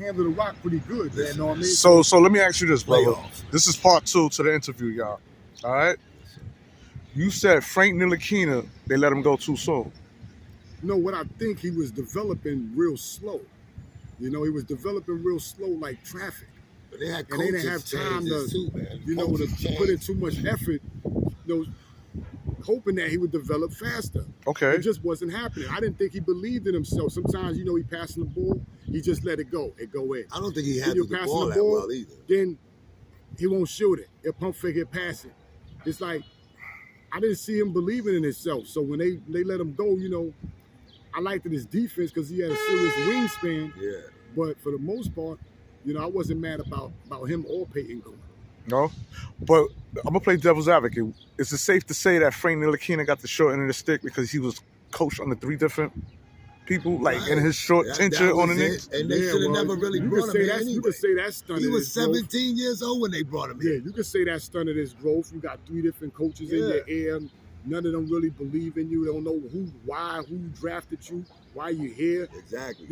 handle the rock pretty good, man. You know what I mean? So let me ask you this, brother. Playoffs. This is part 2 to the interview, y'all. All right. You said Frank Ntilikina, they let him go too soon. No, what I think he was developing real slow. You know, he was developing real slow like traffic. But they had And they didn't have time to, to put in too much effort, hoping that he would develop faster. Okay. It just wasn't happening. I didn't think he believed in himself. Sometimes, he passing the ball, he just let it go. It go in. I don't think he handled the passing ball that well either. Then he won't shoot it. He'll pump fake, he'll pass it. It's like, I didn't see him believing in himself. So when they let him go, I liked his defense because he had a serious wingspan. Yeah. But for the most part, I wasn't mad about him or Peyton going. No, but I'm gonna play devil's advocate. Is it safe to say that Frank Ntilikina got the short end of the stick because he was coached under 3 different people, like in his short tenure on the Knicks? And they should have never really brought him in anyway. You could say that stunted. He was 17 years old when they brought him in. Yeah, you could say that stunted his growth. You got 3 different coaches in your ear. None of them really believe in you. They don't know who drafted you, why you here. Exactly.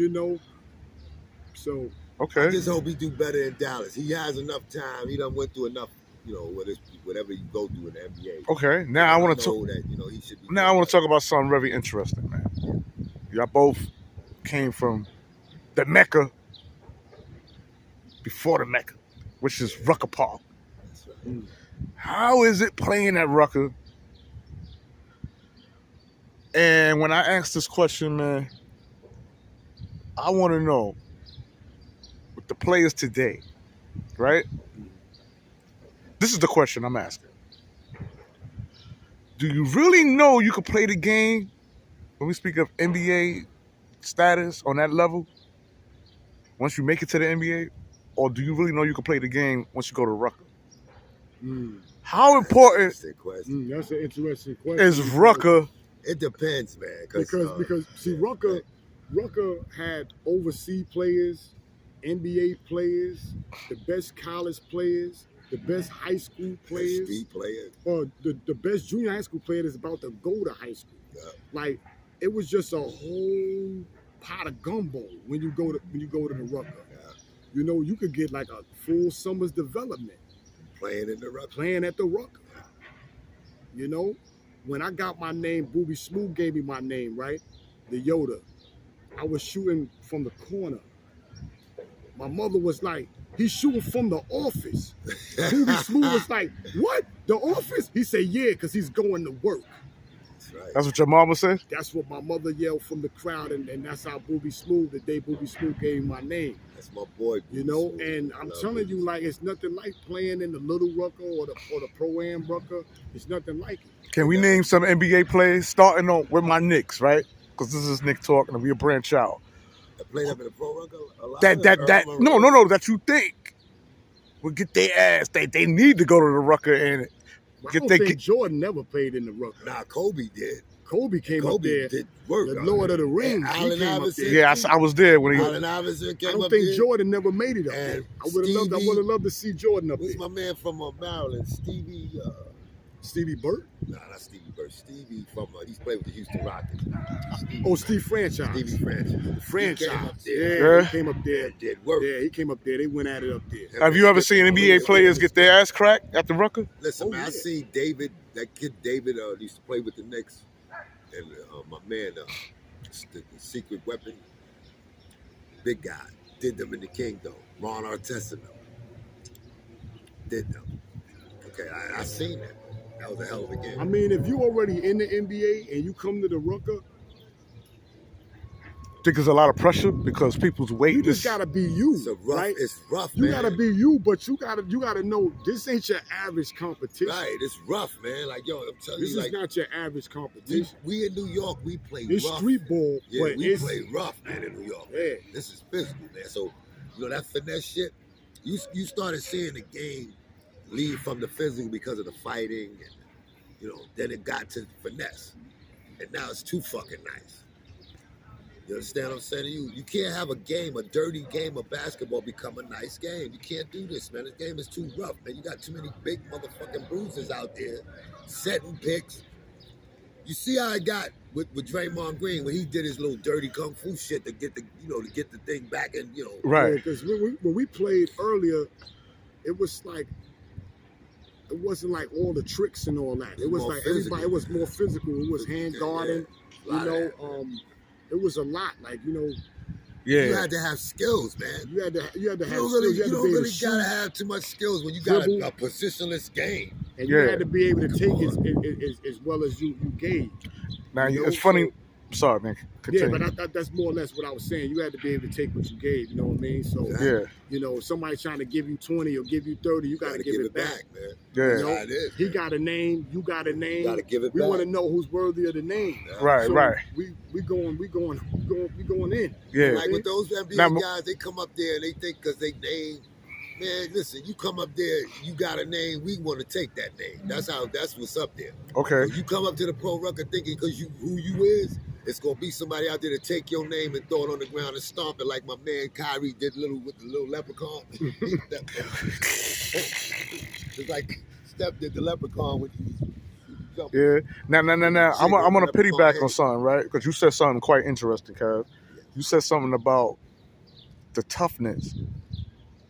So. Okay. I just hope he do better in Dallas. He has enough time. He done went through enough, whatever you go through in the NBA. Okay. Now I want to talk. He should be. Now I want to talk about something very interesting, man. Y'all both came from the Mecca before the Mecca, which is Rucker Park. That's right. How is it playing at Rucker? And when I ask this question, man, I want to know, with the players today, right? This is the question I'm asking. Do you really know you can play the game when we speak of NBA status on that level? Once you make it to the NBA? Or do you really know you can play the game once you go to Rucker? How important That's an interesting question. is Rucker? It depends, man. Because see, Rucker had overseas players, NBA players, the best college players, the best high school players, or the best junior high school player that's about to go to high school. Yeah. Like, it was just a whole pot of gumbo when you go to the Rucker. Yeah. You could get like a full summer's development Playing at the Rucker. When I got my name, Booby Smooth gave me my name, right? The Yoda. I was shooting from the corner. My mother was like, he's shooting from the office. Booby Smooth was like, what? The office? He said, yeah, because he's going to work. That's right. That's what your mama said? That's what my mother yelled from the crowd, and that's how Booby Smooth, the day Booby Smooth gave me my name. That's my boy. Smooth. And I'm telling you, like, it's nothing like playing in the Little Rucker or the Pro-Am Rucker. It's nothing like it. Can we name some NBA players starting on with my Knicks, right? Because this is Nick talking and we'll branch out. I played up in the Pro Rucker a lot. No, that you think would get their ass. They need to go to the Rucker and Jordan never played in the Rucker. Nah, Kobe did. Kobe came up there. Did work. The Lord of the Rings. Allen Iverson. Yeah, I was there when he. Allen Iverson came up there. I don't think Jordan never made it up there. I would have loved to see Jordan up there. Who's my man from Maryland? Stevie Burt? Nah, not Stevie Burt. Stevie from he's played with the Houston Rockets. Steve Franchise. Stevie Franchise. Franchise. He came up there. Did work. Yeah, he came up there. They went at it up there. Have you ever seen NBA players get their ass cracked at the Rucker? Listen, man, I see David, that kid David used to play with the Knicks, and my man, the secret weapon, big guy, did them in the Kingdom. Ron Artest did them. Okay, I seen that. That was a hell of a game. I mean, if you already in the NBA and you come to the Rucker, think there's a lot of pressure because people's weight. You just gotta be you, right? It's rough, you man. You gotta be you, but you gotta know this ain't your average competition. Right, it's rough, man. Like, yo, I'm telling you, this is not your average competition. We in New York, we play it's rough. It's street ball, yeah, but we play rough, man, in New York. Yeah. This is physical, man. So, that finesse shit, you started seeing the game lead from the physical because of the fighting, and then it got to finesse, and now it's too fucking nice. You understand what I'm saying to you? You can't have a dirty game of basketball become a nice game. You can't do this, man. This game is too rough, man. You got too many big motherfucking bruises out there, setting picks. You see how I got with Draymond Green when he did his little dirty kung fu shit to get the thing back and Right. Because when we played earlier, it was like it wasn't like all the tricks and all that. It was more like physical. everybody. It was more physical. It was hand guarding. It was a lot. Like Yeah. You had to have skills, man. you had to have You skills. don't really, You had you to don't be able really to shoot, gotta have too much skills when you got dribble. a positionless game. and you Yeah. had to be able to take as well as you gauge. Now You know, it's funny. so- Sorry, man. Yeah, Continue. but that's more or less what I was saying. You had to be able to take what you gave. You know what I mean? So Yeah. if somebody's trying to give you 20 or give you 30, you got to give it back. man. Yeah. You know, That's how it is, he man. got a name. You got a name. You gotta give it We back. want to know who's worthy of the name. Right. So Right. We going in. Yeah. Like with those NBA Now, guys, they come up there and they think because they name, man, listen, you come up there, you got a name, we want to take that name. That's what's up there. Okay. So you come up to the pro record thinking because who you is, it's gonna be somebody out there to take your name and throw it on the ground and stomp it like my man Kyrie did with the little leprechaun. It's like Steph did the leprechaun when he was jumping. Yeah. Now. I'm gonna Shit, piggyback head. on something, right? Because you said something quite interesting, Kev. You said something about the toughness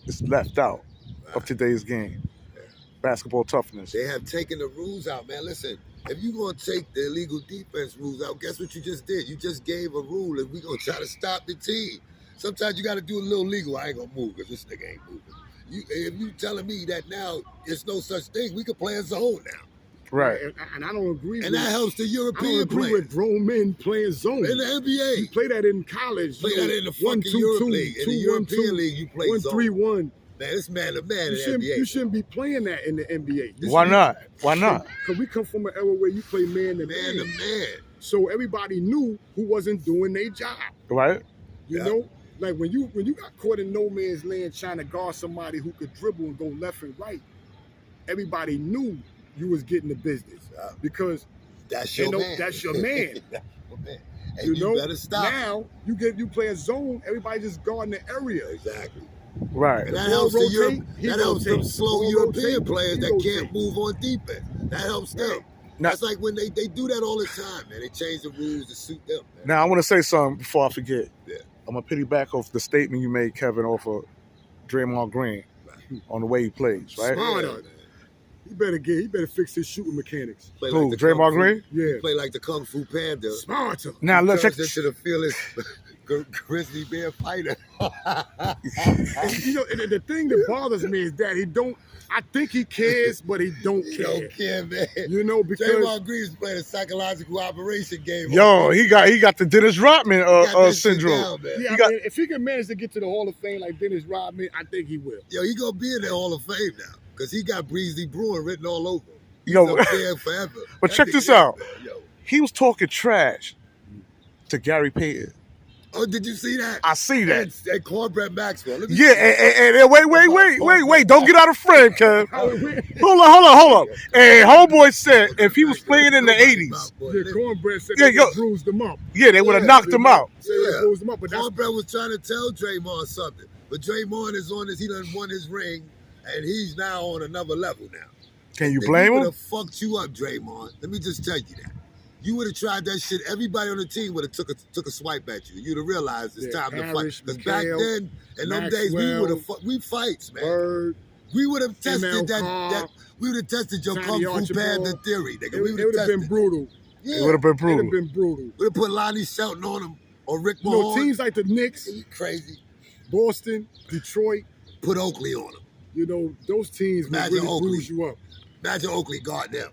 is left out of today's game. Basketball toughness. They have taken the rules out, man. Listen, if you're going to take the illegal defense rules out, guess what you just did? You just gave a rule and we're going to try to stop the team. Sometimes you got to do a little legal. I ain't going to move because this nigga ain't moving. If you telling me that now it's no such thing, we can play a zone now. Right. And I don't agree And with that helps the I don't European agree players. with grown men playing zone. In the NBA. You play that in college. Play that in the one, fucking two, Europe two, League. In the 2, 1, European 2, League, you play 1, zone. 3, 1. Man, it's man to man in the You NBA. shouldn't be playing that in the NBA. Why not? Why not? Because we come from an era where you play man to Man to man. man. So everybody knew who wasn't doing their job. Right. You Yeah. know? Like when you got caught in no man's land trying to guard somebody who could dribble and go left and right, everybody knew you was getting the business. Yeah. Because That's your man. that's your man. That's your man. And you better stop. Now you play a zone, everybody just guarding the area. Exactly. Right. And that ball helps rotate, he that helps them rotates. slow Ball European rotate, players he that can't rotate. move on defense. That helps them. Now- That's like when they do that all the time, man. They change the rules to suit them, man. Now I want to say something before I forget. Yeah. I'm gonna piggyback off the statement you made, Kevin, off of Draymond Green on the way he plays. Right. Smart. Yeah, man. He better fix his shooting mechanics. Play Who? the Draymond Kung Fu- Green? Yeah. Play like the Kung Fu Panda. Smarter. Now look, check. Turns into the fearless grizzly bear fighter. And, and the thing that bothers me is that he don't. I think he cares, but he don't You care. don't care, man. Because Draymond Green is playing a psychological operation game. Yo, he got the Dennis Rodman Got that shit syndrome. down, man. yeah, He got- if he can manage to get to the Hall of Fame like Dennis Rodman, I think he will. Yo, he gonna be in the Hall of Fame now because he got Breezy Bruin written all over him. He's Yo, up there forever. But That check nigga this is, out. man. Yo. He was talking trash to Gary Payton. Oh, did you see that? I see that. That Cornbread Maxwell. Let me Yeah, and wait, don't get out of frame, Kev. Hold on. And homeboy said if he was playing in the 80s, Yeah, Cornbread said Yeah, they yo. bruised him up. yeah, they would have Yeah, knocked him out. Said they Yeah. bruised him up, but that's Cornbread was trying to tell Draymond something, but Draymond is on his. He done won his ring, and he's now on another level now. Can you If blame he would him? have fucked you up, Draymond. Let me just tell you that. You would have tried that shit. Everybody on the team would have took a swipe at you. You'd have realized it's Yeah, time to Parrish, fight. Because back McHale, then, in them days, we Maxwell, would have we fights, man. Bird. We would have tested ML that. Carr, We would have tested your Johnny Kung Fu Archibald. Panda theory, nigga. It We would would have have been tested. brutal. Yeah. It would have been It would brutal. have been brutal. Would have put Lonnie Shelton on him or Rick You know, Mahorn. teams like the Knicks, You crazy. Boston, Detroit, Put Oakley on him. those teams would Imagine really Oakley. bruise you up. Imagine Oakley guard them.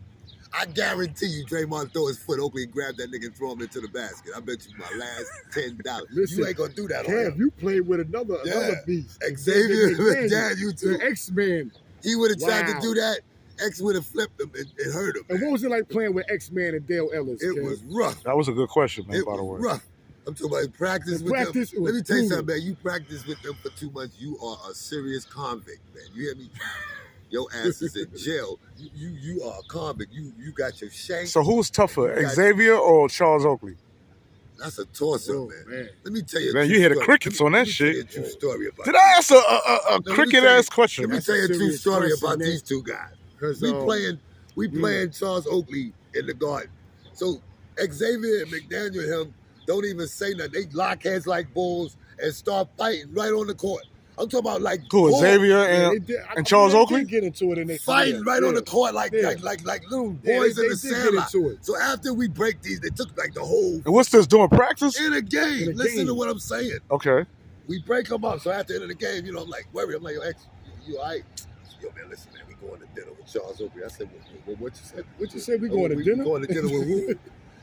I guarantee you, Draymond throw his foot, Oakley grab that nigga and throw him into the basket. I bet you my last $10. Listen, You ain't gonna do that on Kev, him. you played with another Yeah. beast. Xavier, Xavier, dad, you too. the X-Man. He would have tried to Wow. do that. X would have flipped him and hurt him. And man. what was it like playing with X-Man and Dale Ellis? It Kev? was rough. That was a good question, man, It by the was way. rough. I'm talking about practice In with practice, it them. was Let me tell you brutal. something, man. You practice with them for 2 months, you are a serious convict, man. You hear me? Your ass is in jail. You are a convict. You got your shank. So who was tougher, Got- Xavier or Charles Oakley? That's a toss-up, Oh, man. man. Let me tell you. a Man, true you hear the story. crickets on that Let me tell you shit. a true story about Did it. I ask a me tell cricket-ass you- question? Let me That's tell you a a true serious story question, about man. these two guys. 'Cause, We playing Charles Oakley in the garden. So Xavier and McDaniel and him don't even say nothing. They lock heads like bulls and start fighting right on the court. I'm talking about like Who, bulls Xavier and Charles Oakley? Get into it in fighting right on the court like little boys in the sandlot. So after we break these, they took like the whole And what's this, doing practice? in a game. Listen to what I'm saying. Okay. We break them up. So at the end of the game, I'm like, worry. I'm like, yo, X, you all right? Yo, man, listen, man, we going to dinner with Charles Oakley. I said, what you said? What you said? We going to dinner? We going to dinner with who?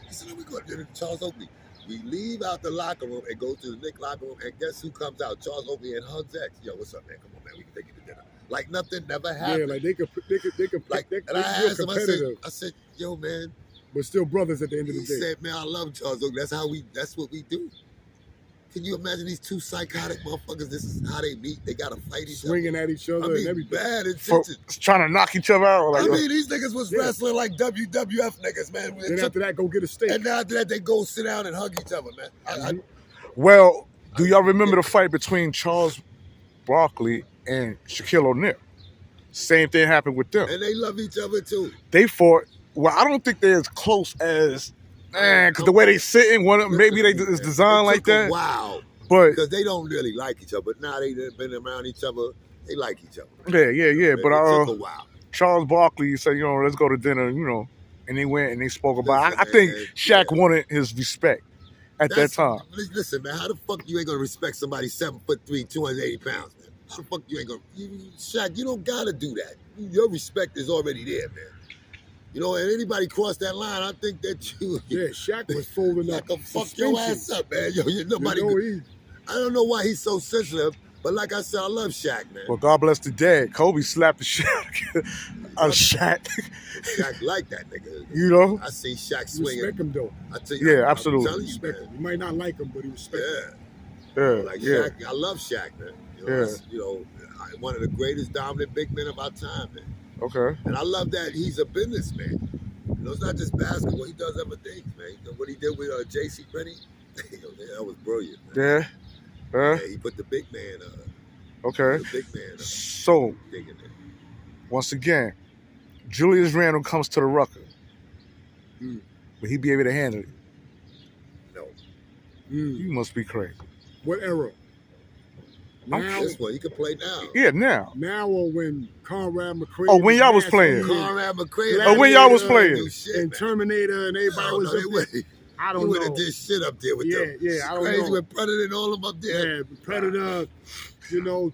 He said, no, we going to dinner with Charles Oakley. We leave out the locker room and go to the Knicks locker room, and guess who comes out? Charles Oakley and hugs X. Yo, what's up, man? Come on, man. We can take you to dinner. Like nothing never happened. Yeah, like they could like. And I asked him. I said, yo, man. We're still brothers at the end of the day. He said, man, I love Charles Oakley. That's what we do. Can you imagine these two psychotic motherfuckers? This is how they meet. They gotta fight each other. Swinging at each other and everything. Bad intentions. Trying to knock each other out. Like, I mean, these niggas was wrestling like WWF niggas, man. Then after that, go get a steak. And then after that, they go sit down and hug each other, man. Well, do y'all remember the fight between Charles Barkley and Shaquille O'Neal? Same thing happened with them. And they love each other too. They fought. Well, I don't think they're as close as, because the way they sitting, maybe it's designed like that. Wow. But because they don't really like each other. But now they've been around each other. They like each other. Yeah. But it took a while. Charles Barkley said, let's go to dinner, and they went and they spoke about it. I think Shaq wanted his respect at that time. Listen, man, how the fuck you ain't gonna respect somebody 7'3", 280 pounds, man? How the fuck you ain't gonna? Shaq, you don't gotta do that. Your respect is already there, man. And anybody cross that line, I think that you. Yeah, Shaq was folding up. Fuck your ass up, man. Nobody. I don't know why he's so sensitive, but like I said, I love Shaq, man. Well, God bless the dead. Kobe slapped the shit out of Shaq. Shaq like that nigga. I see Shaq swinging. Respect him though. I tell you, yeah, absolutely. I'm telling you, man. You might not like him, but he respect him. Shaq, I love Shaq, man. One of the greatest dominant big men of our time, man. Okay. And I love that he's a businessman. It's not just basketball. He does other things, man. What he did with J.C. Penney, that was brilliant, man. Yeah, he put the big man. Okay. The big man. So, once again, Julius Randle comes to the Rucker. Will he be able to handle it? No. You must be crazy. What era? Now, this one, he can play now. Yeah, now. Now or when Conrad McRae. Oh, when y'all was playing. Conrad McRae. Oh, when y'all was playing. And Terminator and everybody was up there. I don't know. He would have did shit up there with them. Yeah, I don't know. Crazy with Predator and all of them up there. Yeah, Predator,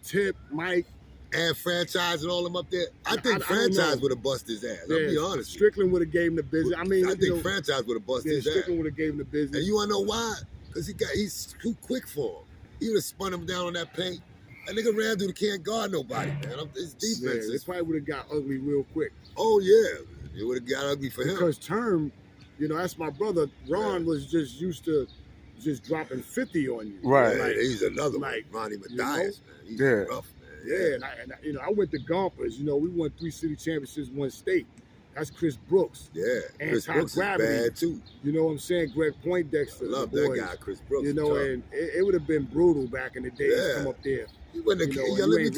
Tip, Mike. And Franchise and all of them up there. I think Franchise would have busted his ass. I'll be honest. Strickland would have gave him the business. I think Franchise would have busted his ass. Strickland would have gave him the business. And you want to know why? Because he's too quick for him. He would have spun him down on that paint. That nigga Randle can't guard nobody, man. His defense. They probably would have got ugly real quick. Oh, yeah. It would have got ugly for him. Because Term, that's my brother. Ron was just used to just dropping 50 on you. Right. Yeah, he's another one. Ronnie Mathias, man. He's rough, man. Yeah, and I went to Gompers. We won 3 city championships, 1 state. That's Chris Brooks. Yeah, Chris Brooks is bad too. You know what I'm saying? Greg Poindexter. I love that guy, Chris Brooks. And it would have been brutal back in the day to come up there. Let me tell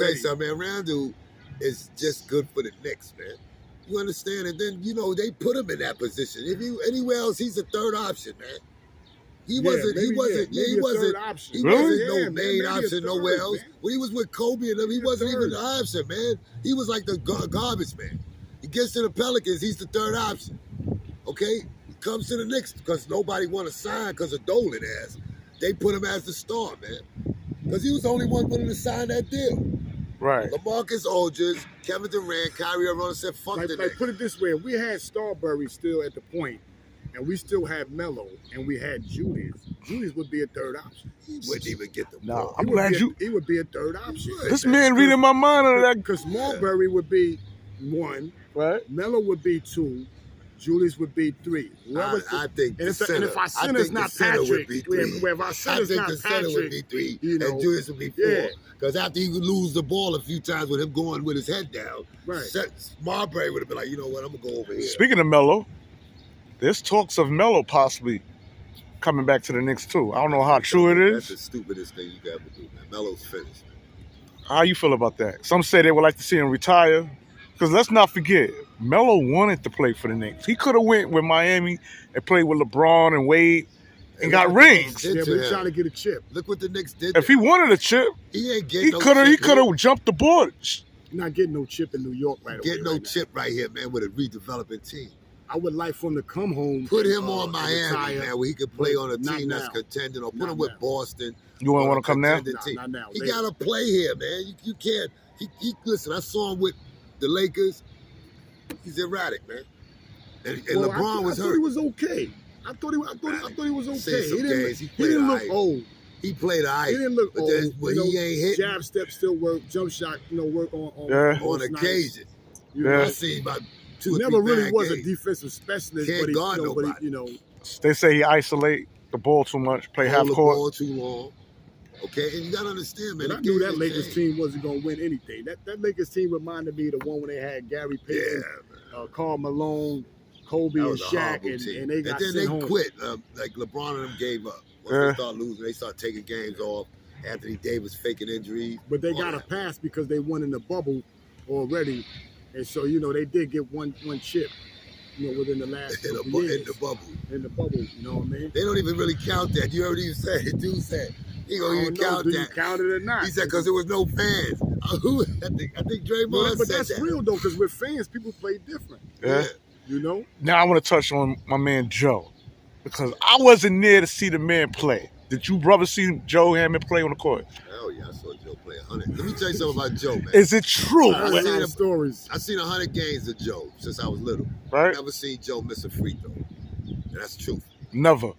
you something, man. Randle is just good for the Knicks, man. You understand? And then, they put him in that position. If you anywhere else, he's a third option, man. He wasn't no main option nowhere else. When he was with Kobe and them, he wasn't even the option, man. He was like the garbage man. He gets to the Pelicans, he's the third option. Okay? He comes to the Knicks because nobody want to sign because of Dolan ass. They put him as the star, man. Because he was the only one willing to sign that deal. Right. LaMarcus Aldridge, Kevin Durant, Kyrie Irving said, fuck the Knicks. Put it this way, if we had Starbury still at the point, and we still had Melo, and we had Julius would be a third option. He wouldn't even get the ball. I'm glad he would be a third option. This man reading my mind on that. Because Marbury would be 1. Right. Melo would be 2. Julius would be 3. I think the center. And if our center's not Patrick, if our center's not the center would be 3, and Julius would be 4. Because after he would lose the ball a few times with him going with his head down, Marbury would have been like, you know what, I'm going to go over here. Speaking of Melo, there's talks of Melo possibly coming back to the Knicks too. I don't know how true it is. That's the stupidest thing you can ever do, man. Melo's finished. How you feel about that? Some say they would like to see him retire. Because let's not forget, Melo wanted to play for the Knicks. He could have went with Miami and played with LeBron and Wade and got rings. Yeah, but he's trying to get a chip. Look what the Knicks did. If he wanted a chip, he ain't getting no could have. He chip could have jumped the board. You're not getting no chip in New York right away. Get no chip right here, man, with a redeveloping team. I would like for him to come home. Put him on Miami, man, where he could play on a team that's contending, or put him with Boston. You wouldn't want to come now? Not now. He got to play here, man. You can't. Listen, I saw him with the Lakers. He's erratic, man. And LeBron was hurt. I thought he was okay. I thought he was okay. He didn't look old. He played all right. He didn't look old. But he ain't hit. Jab step still work. Jump shot, work on occasion. I seen about 2 or 3 never really was games. a defensive specialist. Can't guard nobody. They say he isolate the ball too much, play half court. Ball too long. Okay, and you gotta understand, man. But I knew that Lakers team wasn't gonna win anything. That Lakers team reminded me of the one when they had Gary Payton, Karl Malone, Kobe, and Shaq, and they got sent home. And then they quit. Like LeBron and them gave up. Once they start losing, they start taking games off. Anthony Davis faking injuries. But they got a pass because they won in the bubble already, and so they did get one chip. Within the last couple years. In the bubble, you know what I mean? They don't even really count that. You heard him say, the dude said, he don't even count that. Do you count it or not? He said, because there was no fans. I think Draymond but said that's that. real, though, because with fans, people play different. Yeah. Now, I want to touch on my man Joe, because I wasn't there to see the man play. Did you brother see Joe Hammond play on the court? Hell yeah, I saw Joe play 100. Let me tell you something about Joe, man. Is it true? I've seen stories. I've seen 100 games of Joe since I was little. Right. Never seen Joe miss a free throw. And that's true. Never.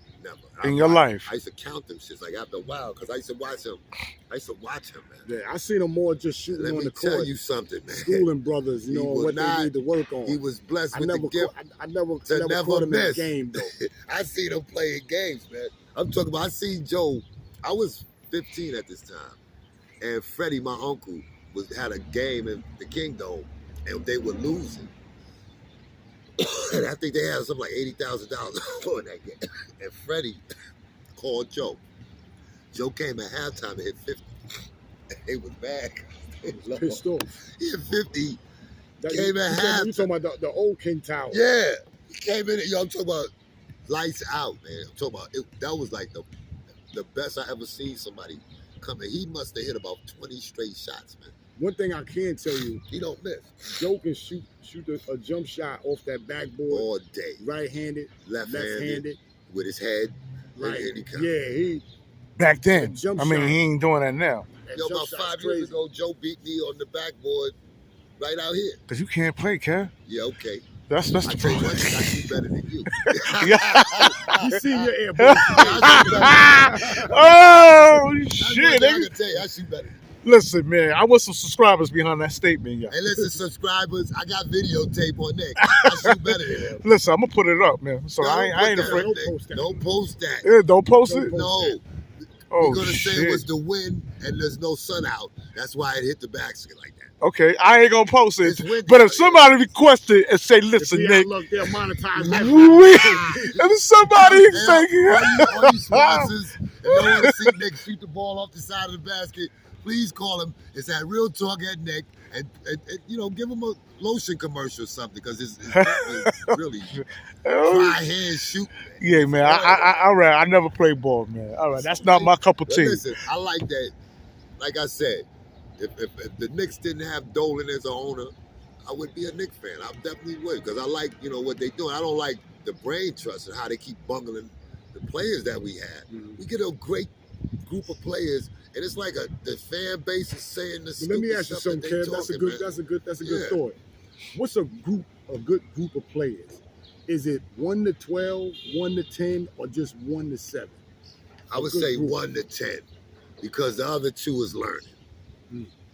In your life. I used to count them shits like after a while because I used to watch him. Man. Yeah, I seen him more just shooting on the court. Let me tell you something, man. Schooling brothers, what they need to work on. He was blessed with the gift I never caught him in a game, though. I seen him playing games, man. I'm talking about, I seen Joe. I was 15 at this time. And Freddie, my uncle, had a game in the Kingdom, and they were losing. And I think they had something like $80,000 for that game. And Freddie called Joe. Joe came at halftime and hit 50. It was bad. Pissed off. He hit 50. Came at halftime. You talking about the old King Tower? Yeah. He came in. I'm talking about lights out, man. I'm talking about that was like the best I ever seen somebody come in. He must have hit about 20 straight shots, man. One thing I can tell you, he don't miss. Joe can shoot a jump shot off that backboard all day. Right-handed, left-handed, with his head. Right. He. Back then, he ain't doing that now. About 5 years ago, Joe beat me on the backboard right out here. Cause you can't play, Kev. Yeah, okay. That's the problem. I shoot better than you. You see your air, boy. Oh shit! I can tell you, I shoot better. Listen, man, I want some subscribers behind that statement, y'all. Hey, listen, subscribers, I got videotape on Nick. I shoot better than him. Listen, I'm gonna put it up, man. So I ain't afraid. Don't post that. Yeah, don't post it. No. Oh, we're gonna shit. say it was the wind and there's no sun out. That's why it hit the basket like that. Okay, I ain't gonna post it. But if somebody request it and say, "Listen, Nick," look, they'll monetize that. If somebody say, all you sponsors and don't want to see Nick shoot the ball off the side of the basket, please call him. It's at Real Talk at Nick, and give him a lotion commercial or something, because it's really dry hand shoot. Yeah, man. I never played ball, man. All right, that's not my cup of tea. Listen, I like that. Like I said, if the Knicks didn't have Dolan as an owner, I would be a Knicks fan. I definitely would, because I like what they doing. I don't like the brain trust and how they keep bungling the players that we have. Mm-hmm. We get a great group of players. And it's like the fan base is saying this. Let me ask you something, Kev. That's a good thought. What's a good group of players? Is it 1 to 12, 1 to 10, or just 1 to 7? I would say 1 to 10, because the other 2 is learning.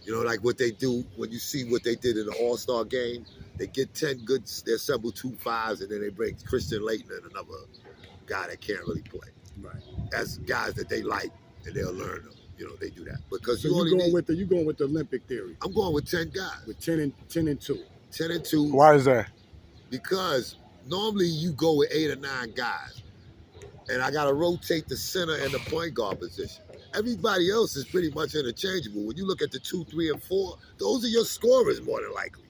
Like what they do when you see what they did in the All-Star game. They get 10 good, they assemble 2 5s, and then they bring Christian Leighton and another guy that can't really play. Right. That's guys that they like, and they'll learn them. They do that because so you're going with the Olympic theory. I'm going with 10 guys. With 10 and 2. 10 and 2. Why is that? Because normally you go with 8 or 9 guys, and I got to rotate the center and the point guard position. Everybody else is pretty much interchangeable. When you look at the 2, 3, and 4, those are your scorers more than likely.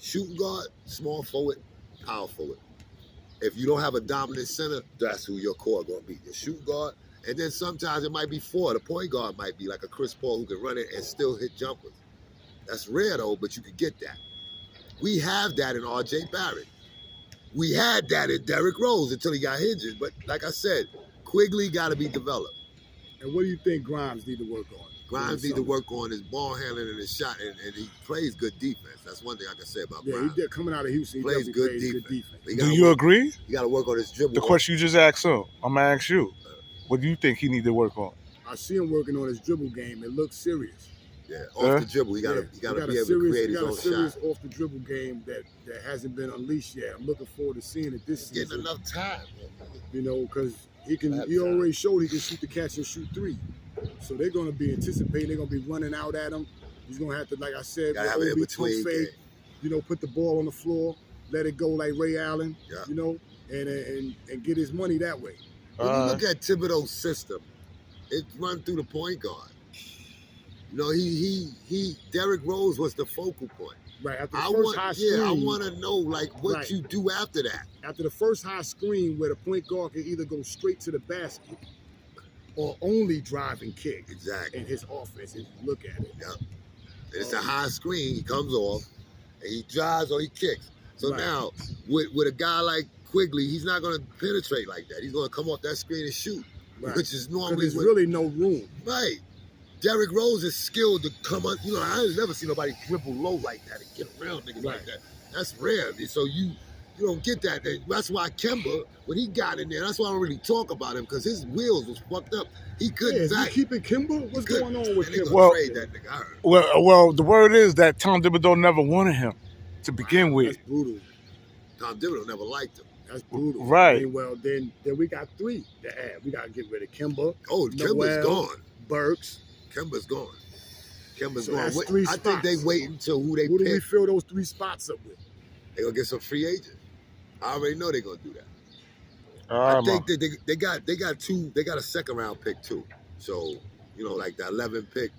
Shooting guard, small forward, power forward. If you don't have a dominant center, that's who your core going to be. Your shooting guard, and then sometimes it might be 4. The point guard might be like a Chris Paul who can run it and still hit jumpers. That's rare though, but you could get that. We have that in R.J. Barrett. We had that in Derrick Rose until he got injured. But like I said, Quigley got to be developed. And what do you think Grimes need to work on? Grimes need to work on his ball handling and his shot, and he plays good defense. That's one thing I can say about Grimes. Yeah, coming out of Houston, he plays good defense. Do you agree? You got to work on his dribble. The question you just asked him, I'm going to ask you. What do you think he need to work on? I see him working on his dribble game. It looks serious. Yeah, off the dribble, he got to be able to create his own shot. He got a serious off the dribble game that hasn't been unleashed yet. I'm looking forward to seeing it this season. Getting enough time, you know, because he already showed he can shoot the catch and shoot 3. So they're going to be anticipating. They're going to be running out at him. He's going to have to, like I said, have an in-between game. You know, put the ball on the floor, let it go like Ray Allen. Yeah. You know, and get his money that way. When you look at Thibodeau's system, it run through the point guard. You know, Derrick Rose was the focal point. Right. After the first high screen. I want to know, like, what you do after that. After the first high screen where the point guard can either go straight to the basket or only drive and kick. Exactly. In his offense, if you look at it. Yep. And it's a high screen. He comes off, and he drives or he kicks. So now, with a guy like Quigley, he's not going to penetrate like that. He's going to come off that screen and shoot, which is normally there's really no room. Right. Derrick Rose is skilled to come up. You know, I ain't never seen nobody dribble low like that and get around niggas like that. That's rare. So you don't get that. That's why Kemba, when he got in there, that's why I don't really talk about him, because his wheels was fucked up. He couldn't back. Is he keeping Kemba? What's going on with Kemba? Well, the word is that Tom Thibodeau never wanted him to begin with. That's brutal. Tom Thibodeau never liked him. That's brutal. Right. I mean, well, then we got 3 to add. We got to get rid of Kemba. Oh, Kemba's gone. Burks. Kemba's gone. Kemba's So gone. that's 3 spots. I think they wait until who they Who pick. do we fill those 3 spots up with? They're going to get some free agents. I already know they're going to do that. I think that they got 2. They got a second round pick too. So, you know, like the 11 pick,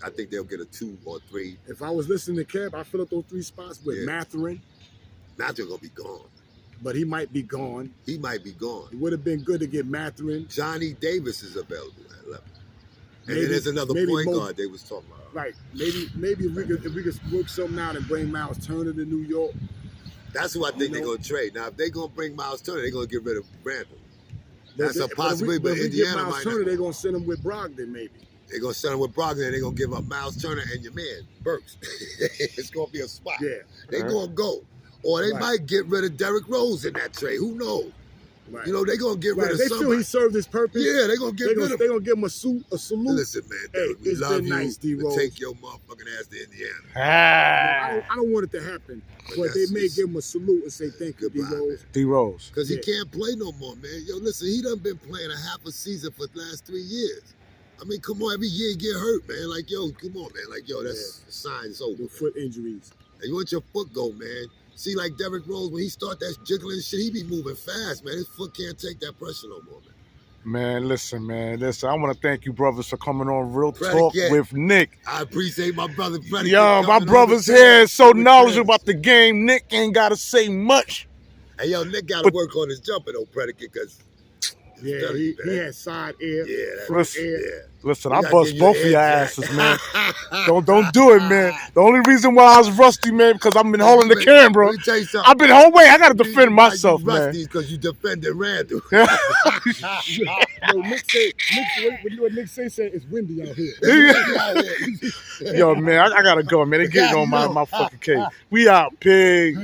I think they'll get a 2 or 3. If I was listening to Kev, I'd fill up those 3 spots with Mathurin. Mathurin going to be gone. But he might be gone. He might be gone. It would have been good to get Mathurin. Johnny Davis is available at 11. And then there's another point guard they was talking about. Right. Maybe if we could work something out and bring Miles Turner to New York. That's who I think they're going to trade. Now, if they're going to bring Miles Turner, they're going to get rid of Randle. That's a possibility, but Indiana Miles Turner, they're going to send him with Brogdon, maybe. They're going to send him with Brogdon, and they're going to give up Miles Turner and your man, Burks. It's going to be a spot. Yeah. They're going to go. Or they might get rid of Derrick Rose in that trade. Who knows? Right. You know, they're going to get rid of somebody. They feel he served his purpose. Yeah, they're going to get rid of him. They're going to give him a salute. Listen, man, we love you. Nice, D-Rose. Take your motherfucking ass to Indiana. I don't want it to happen, but they may give him a salute and say thank you, D-Rose. D-Rose. Because he can't play no more, man. Yo, listen, he done been playing a half a season for the last 3 years. I mean, come on, every year he get hurt, man. Like, yo, come on, man. Like, yo, that's the sign, it's over. The foot injuries. And you want your foot go, man. See, like Derrick Rose, when he start that jiggling shit, he be moving fast, man. His foot can't take that pressure no more, man. Man, listen. I want to thank you, brothers, for coming on Real Talk with Nick. I appreciate my brother, Predicate. Yo, my brother's here, so knowledgeable about the game. Nick ain't got to say much. Hey, yo, Nick got to work on his jumper, though, Predicate, because... Yeah, he had side air, front air. Listen, I bust both of your asses, man. Don't do it, man. The only reason why I was rusty, man, because I've been holding the camera. Let me tell you something. I've been whole way. I got to defend myself, man. Rusty because you defended Randle. Yo, Nick said it's windy out here. Yo, man, I got to go, man. They getting on my fucking case. We out, pig.